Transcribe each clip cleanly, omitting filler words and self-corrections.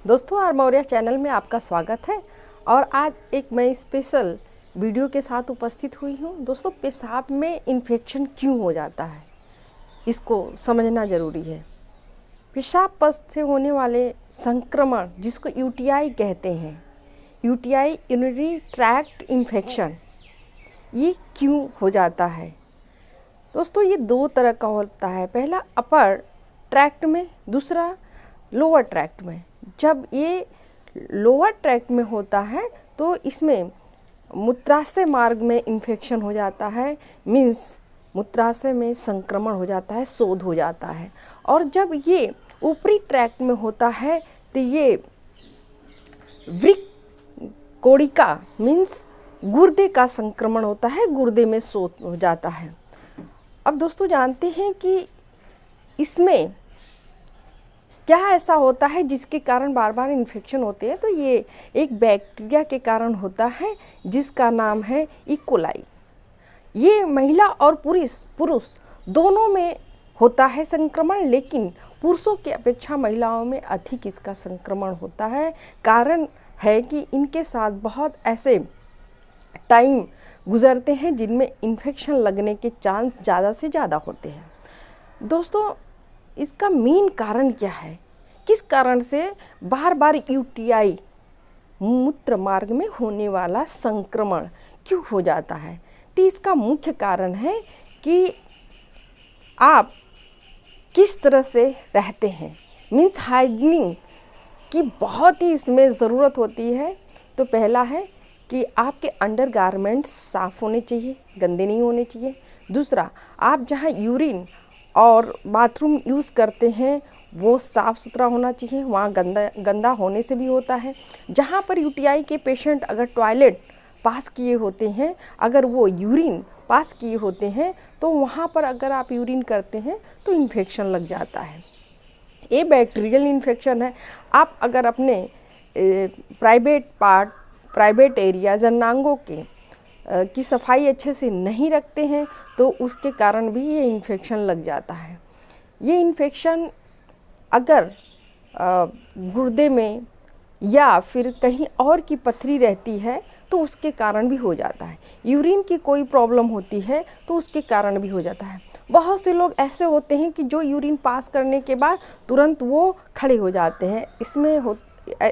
दोस्तों, are Maurya channel में आपका स्वागत है। और आज एक मैं स्पेशल वीडियो के साथ उपस्थित हुई हूँ। दोस्तों, पेशाब में इन्फेक्शन क्यों हो जाता है, इसको समझना ज़रूरी है। पेशाब पथ से होने वाले संक्रमण, जिसको यूटीआई कहते हैं, यूटीआई यूरिनरी ट्रैक्ट इन्फेक्शन, ये क्यों हो जाता है? दोस्तों, ये दो तरह का होता है। पहला अपर ट्रैक्ट में, दूसरा लोअर ट्रैक्ट में। जब ये लोअर ट्रैक्ट में होता है तो इसमें मूत्राशय मार्ग में इन्फेक्शन हो जाता है, मीन्स मूत्राशय में संक्रमण हो जाता है, शोथ हो जाता है। और जब ये ऊपरी ट्रैक्ट में होता है तो ये वृक्क कोशिका मीन्स गुर्दे का संक्रमण होता है, गुर्दे में शोथ हो जाता है। अब दोस्तों, जानते हैं कि इसमें क्या ऐसा होता है जिसके कारण बार बार इन्फेक्शन होते हैं? तो ये एक बैक्टीरिया के कारण होता है जिसका नाम है इकोलाई। ये महिला और पुरुष दोनों में होता है संक्रमण, लेकिन पुरुषों की अपेक्षा महिलाओं में अधिक इसका संक्रमण होता है। कारण है कि इनके साथ बहुत ऐसे टाइम गुजरते हैं जिनमें इन्फेक्शन लगने के चांस ज़्यादा से ज़्यादा होते हैं। दोस्तों, इसका मेन कारण क्या है? किस कारण से बार बार यूटीआई मूत्र मार्ग में होने वाला संक्रमण क्यों हो जाता है? तो इसका मुख्य कारण है कि आप किस तरह से रहते हैं, मीन्स हाइजीनिंग की बहुत ही इसमें ज़रूरत होती है। तो पहला है कि आपके अंडरगारमेंट्स साफ़ होने चाहिए, गंदे नहीं होने चाहिए। दूसरा, आप जहाँ यूरिन और बाथरूम यूज़ करते हैं वो साफ़ सुथरा होना चाहिए, वहाँ गंदा होने से भी होता है। जहाँ पर यूटीआई के पेशेंट अगर टॉयलेट पास किए होते हैं, अगर वो यूरिन पास किए होते हैं, तो वहाँ पर अगर आप यूरिन करते हैं तो इन्फेक्शन लग जाता है। ये बैक्टीरियल इन्फेक्शन है। आप अगर अपने प्राइवेट एरिया जननांगों की सफाई अच्छे से नहीं रखते हैं तो उसके कारण भी ये इन्फेक्शन लग जाता है। ये इन्फेक्शन अगर गुर्दे में या फिर कहीं और की पथरी रहती है तो उसके कारण भी हो जाता है। यूरिन की कोई प्रॉब्लम होती है तो उसके कारण भी हो जाता है। बहुत से लोग ऐसे होते हैं कि जो यूरिन पास करने के बाद तुरंत वो खड़े हो जाते हैं।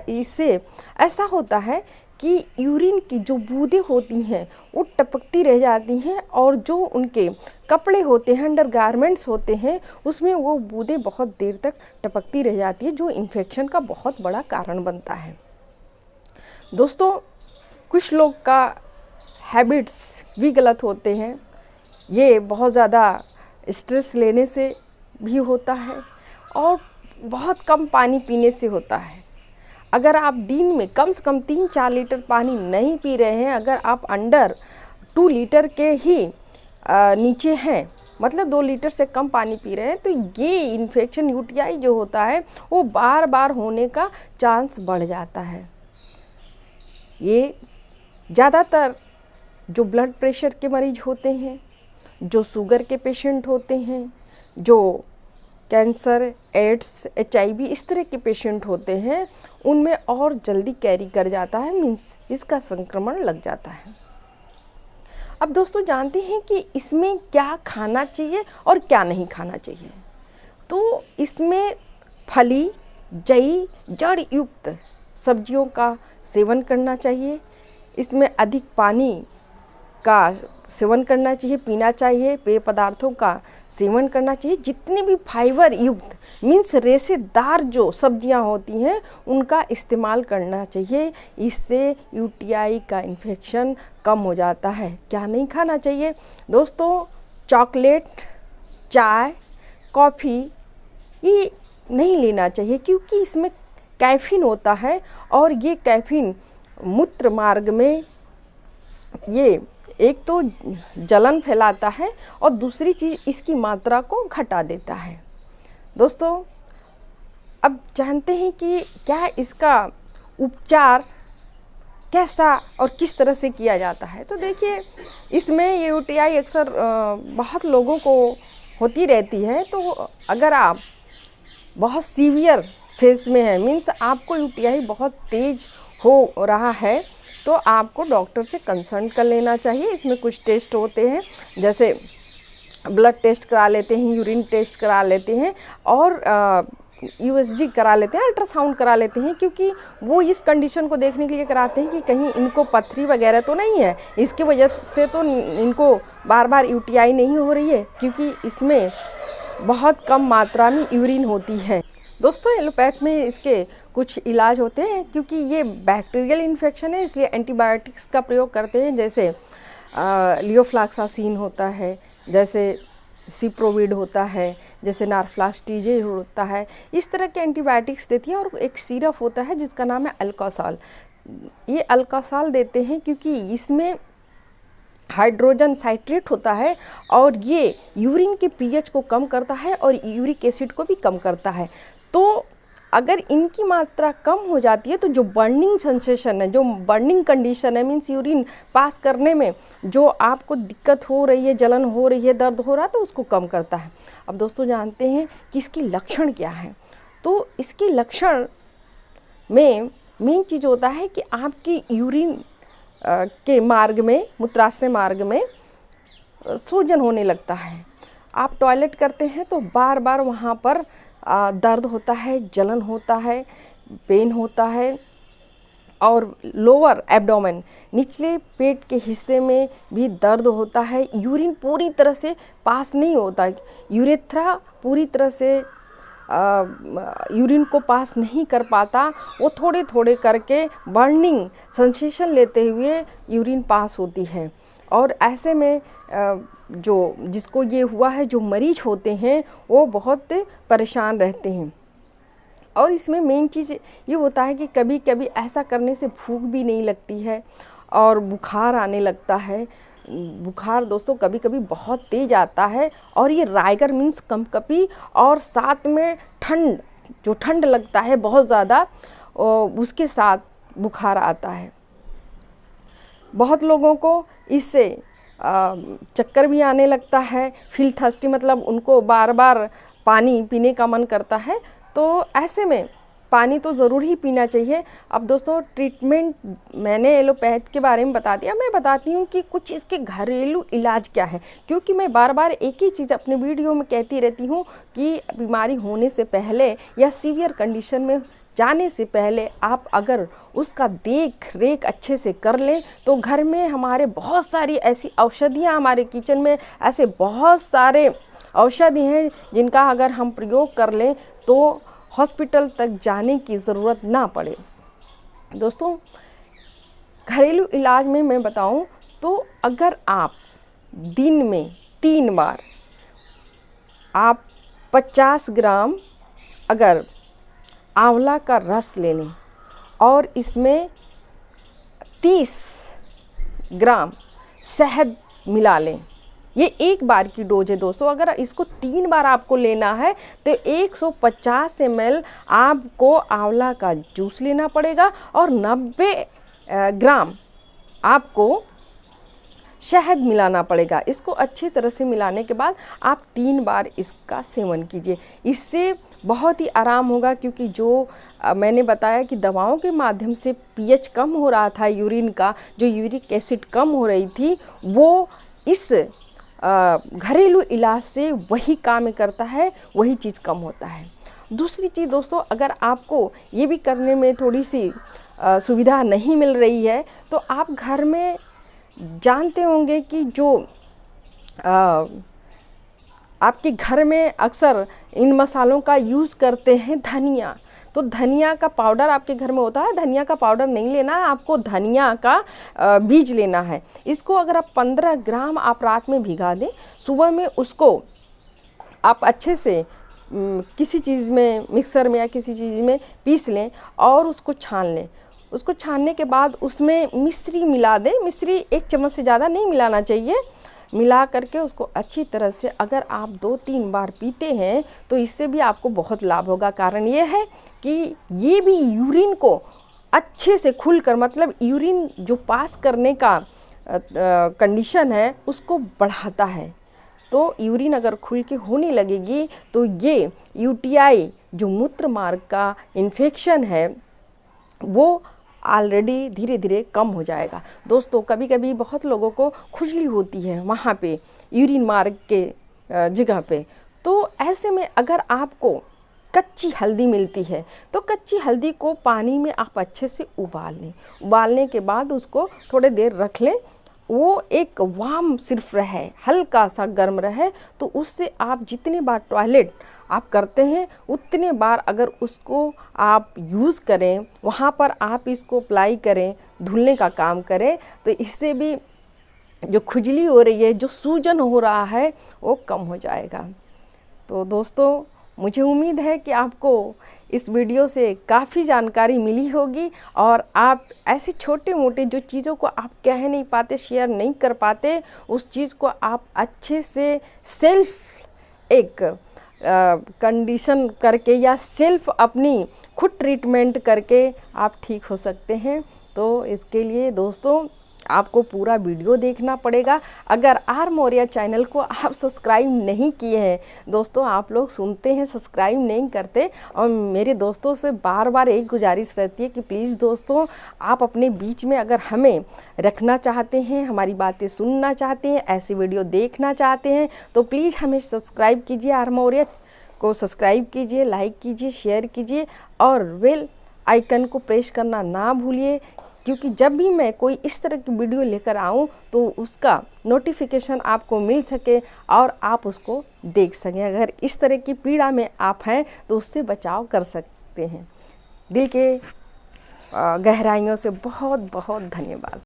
इससे ऐसा होता है कि यूरिन की जो बूंदें होती हैं वो टपकती रह जाती हैं, और जो उनके कपड़े होते हैं, अंडरगारमेंट्स होते हैं, उसमें वो बूंदें बहुत देर तक टपकती रह जाती है, जो इन्फेक्शन का बहुत बड़ा कारण बनता है। दोस्तों, कुछ लोग का हैबिट्स भी गलत होते हैं। ये बहुत ज़्यादा स्ट्रेस लेने से भी होता है और बहुत कम पानी पीने से होता है। अगर आप दिन में कम से कम 3-4 लीटर पानी नहीं पी रहे हैं, अगर आप अंडर 2 लीटर के ही नीचे हैं, मतलब 2 लीटर से कम पानी पी रहे हैं, तो ये इन्फेक्शन यूटीआई जो होता है वो बार बार होने का चांस बढ़ जाता है। ये ज़्यादातर जो ब्लड प्रेशर के मरीज होते हैं, जो शुगर के पेशेंट होते हैं, जो कैंसर, एड्स, HIV इस तरह के पेशेंट होते हैं, उनमें और जल्दी कैरी कर जाता है, मीन्स इसका संक्रमण लग जाता है। अब दोस्तों, जानते हैं कि इसमें क्या खाना चाहिए और क्या नहीं खाना चाहिए। तो इसमें फली, जई, जड़ युक्त सब्जियों का सेवन करना चाहिए। इसमें अधिक पानी का सेवन करना चाहिए, पीना चाहिए, पेय पदार्थों का सेवन करना चाहिए। जितने भी फाइबर युक्त मीन्स रेशेदार जो सब्जियां होती हैं उनका इस्तेमाल करना चाहिए। इससे यूटीआई का इन्फेक्शन कम हो जाता है। क्या नहीं खाना चाहिए? दोस्तों, चॉकलेट, चाय, कॉफ़ी ये नहीं लेना चाहिए, क्योंकि इसमें कैफीन होता है और ये कैफीन मूत्र मार्ग में ये एक तो जलन फैलाता है और दूसरी चीज़ इसकी मात्रा को घटा देता है। दोस्तों, अब जानते हैं कि क्या इसका उपचार कैसा और किस तरह से किया जाता है। तो देखिए, इसमें ये यूटीआई अक्सर बहुत लोगों को होती रहती है। तो अगर आप बहुत सीवियर फेज में है, मीन्स आपको यूटीआई बहुत तेज हो रहा है, तो आपको डॉक्टर से कंसल्ट कर लेना चाहिए। इसमें कुछ टेस्ट होते हैं, जैसे ब्लड टेस्ट करा लेते हैं, यूरिन टेस्ट करा लेते हैं और यूएसजी करा लेते हैं, अल्ट्रासाउंड करा लेते हैं, क्योंकि वो इस कंडीशन को देखने के लिए कराते हैं कि कहीं इनको पथरी वगैरह तो नहीं है, इसकी वजह से तो इनको बार बार यूटीआई नहीं हो रही है, क्योंकि इसमें बहुत कम मात्रा में यूरिन होती है। दोस्तों एलोपैथ में इसके कुछ इलाज होते हैं, क्योंकि ये बैक्टीरियल इन्फेक्शन है, इसलिए एंटीबायोटिक्स का प्रयोग करते हैं, जैसे लियोफ्लैक्सासिन होता है, जैसे सिप्रोविड होता है, जैसे नार्फ्लास्टीजे होता है, इस तरह के एंटीबायोटिक्स देती है। और एक सिरप होता है जिसका नाम है अल्कासाल। ये अल्कासाल देते हैं क्योंकि इसमें हाइड्रोजन साइट्रेट होता है और ये यूरिन के पीएच को कम करता है और यूरिक एसिड को भी कम करता है। तो अगर इनकी मात्रा कम हो जाती है तो जो बर्निंग सेंसेशन है, जो बर्निंग कंडीशन है, मीन्स यूरिन पास करने में जो आपको दिक्कत हो रही है, जलन हो रही है, दर्द हो रहा है, तो उसको कम करता है। अब दोस्तों जानते हैं कि इसकी लक्षण क्या है। तो इसके लक्षण में मेन चीज़ होता है कि आपकी यूरिन के मार्ग में, मूत्राशय मार्ग में सूजन होने लगता है। आप टॉयलेट करते हैं तो बार बार वहाँ पर दर्द होता है, जलन होता है, पेन होता है। और लोअर एब्डोमेन, निचले पेट के हिस्से में भी दर्द होता है। यूरिन पूरी तरह से पास नहीं होता, यूरेथ्रा पूरी तरह से यूरिन को पास नहीं कर पाता, वो थोड़े थोड़े करके बर्निंग सेंसेशन लेते हुए यूरिन पास होती है। और ऐसे में जो जिसको ये हुआ है, जो मरीज होते हैं, वो बहुत परेशान रहते हैं। और इसमें मेन चीज़ ये होता है कि कभी कभी ऐसा करने से भूख भी नहीं लगती है और बुखार आने लगता है। बुखार दोस्तों कभी कभी बहुत तेज आता है और ये राइगर मीन्स कंपकपी, और साथ में ठंड, जो ठंड लगता है बहुत ज़्यादा, उसके साथ बुखार आता है। बहुत लोगों को इससे चक्कर भी आने लगता है, फील थर्स्टी, मतलब उनको बार बार पानी पीने का मन करता है। तो ऐसे में पानी तो ज़रूर ही पीना चाहिए। अब दोस्तों ट्रीटमेंट मैंने एलोपैथ के बारे में बता दिया, मैं बताती हूँ कि कुछ इसके घरेलू इलाज क्या है, क्योंकि मैं बार बार एक ही चीज़ अपने वीडियो में कहती रहती हूँ कि बीमारी होने से पहले या सीवियर कंडीशन में जाने से पहले आप अगर उसका देख रेख अच्छे से कर लें तो घर में हमारे बहुत सारी ऐसी औषधियाँ, हमारे किचन में ऐसे बहुत सारे औषधि हैं जिनका अगर हम प्रयोग कर लें तो हॉस्पिटल तक जाने की ज़रूरत ना पड़े। दोस्तों घरेलू इलाज में मैं बताऊं तो अगर आप दिन में 3 बार आप 50 ग्राम अगर आंवला का रस ले लें और इसमें 30 ग्राम शहद मिला लें, ये एक बार की डोज है दोस्तों। अगर इसको 3 बार आपको लेना है तो 150 ml आपको आंवला का जूस लेना पड़ेगा और 90 ग्राम आपको शहद मिलाना पड़ेगा। इसको अच्छी तरह से मिलाने के बाद आप 3 बार इसका सेवन कीजिए, इससे बहुत ही आराम होगा। क्योंकि जो मैंने बताया कि दवाओं के माध्यम से पीएच कम हो रहा था यूरिन का, जो यूरिक एसिड कम हो रही थी, वो इस घरेलू इलाज से वही काम करता है, वही चीज़ कम होता है। दूसरी चीज़ दोस्तों, अगर आपको ये भी करने में थोड़ी सी सुविधा नहीं मिल रही है तो आप घर में जानते होंगे कि जो आपके घर में अक्सर इन मसालों का यूज़ करते हैं, धनिया। तो धनिया का पाउडर आपके घर में होता है, धनिया का पाउडर नहीं लेना है आपको, धनिया का बीज लेना है। इसको अगर आप 15 ग्राम आप रात में भिगा दें, सुबह में उसको आप अच्छे से किसी चीज़ में, मिक्सर में या किसी चीज़ में पीस लें और उसको छान लें। उसको छानने के बाद उसमें मिश्री मिला दें, मिश्री 1 चम्मच से ज़्यादा नहीं मिलाना चाहिए। मिला करके उसको अच्छी तरह से अगर आप 2-3 बार पीते हैं तो इससे भी आपको बहुत लाभ होगा। कारण ये है कि ये भी यूरिन को अच्छे से खुलकर, मतलब यूरिन जो पास करने का कंडीशन है उसको बढ़ाता है। तो यूरिन अगर खुल के होने लगेगी तो ये यूटीआई जो मूत्र मार्ग का इन्फेक्शन है वो ऑलरेडी धीरे धीरे कम हो जाएगा। दोस्तों कभी कभी बहुत लोगों को खुजली होती है वहाँ पे यूरिन मार्ग के जगह पे, तो ऐसे में अगर आपको कच्ची हल्दी मिलती है तो कच्ची हल्दी को पानी में आप अच्छे से उबाल लें। उबालने के बाद उसको थोड़ी देर रख लें, वो एक वार्म सिर्फ रहे, हल्का सा गर्म रहे, तो उससे आप जितने बार टॉयलेट आप करते हैं उतने बार अगर उसको आप यूज़ करें, वहाँ पर आप इसको अप्लाई करें, धुलने का काम करें, तो इससे भी जो खुजली हो रही है, जो सूजन हो रहा है, वो कम हो जाएगा। तो दोस्तों मुझे उम्मीद है कि आपको इस वीडियो से काफ़ी जानकारी मिली होगी और आप ऐसे छोटे मोटे जो चीज़ों को आप कह नहीं पाते, शेयर नहीं कर पाते, उस चीज़ को आप अच्छे से सेल्फ एक कंडीशन करके या सेल्फ अपनी खुद ट्रीटमेंट करके आप ठीक हो सकते हैं। तो इसके लिए दोस्तों आपको पूरा वीडियो देखना पड़ेगा। अगर आर मौर्या चैनल को आप सब्सक्राइब नहीं किए हैं, दोस्तों आप लोग सुनते हैं सब्सक्राइब नहीं करते, और मेरे दोस्तों से बार बार एक गुजारिश रहती है कि प्लीज़ दोस्तों आप अपने बीच में अगर हमें रखना चाहते हैं, हमारी बातें सुनना चाहते हैं, ऐसी वीडियो देखना चाहते हैं, तो प्लीज़ हमें सब्सक्राइब कीजिए, आर मौर्या को सब्सक्राइब कीजिए, लाइक कीजिए, शेयर कीजिए और बेल आइकन को प्रेस करना ना भूलिए, क्योंकि जब भी मैं कोई इस तरह की वीडियो लेकर आऊँ तो उसका नोटिफिकेशन आपको मिल सके और आप उसको देख सकें। अगर इस तरह की पीड़ा में आप हैं तो उससे बचाव कर सकते हैं। दिल के गहराइयों से बहुत बहुत धन्यवाद।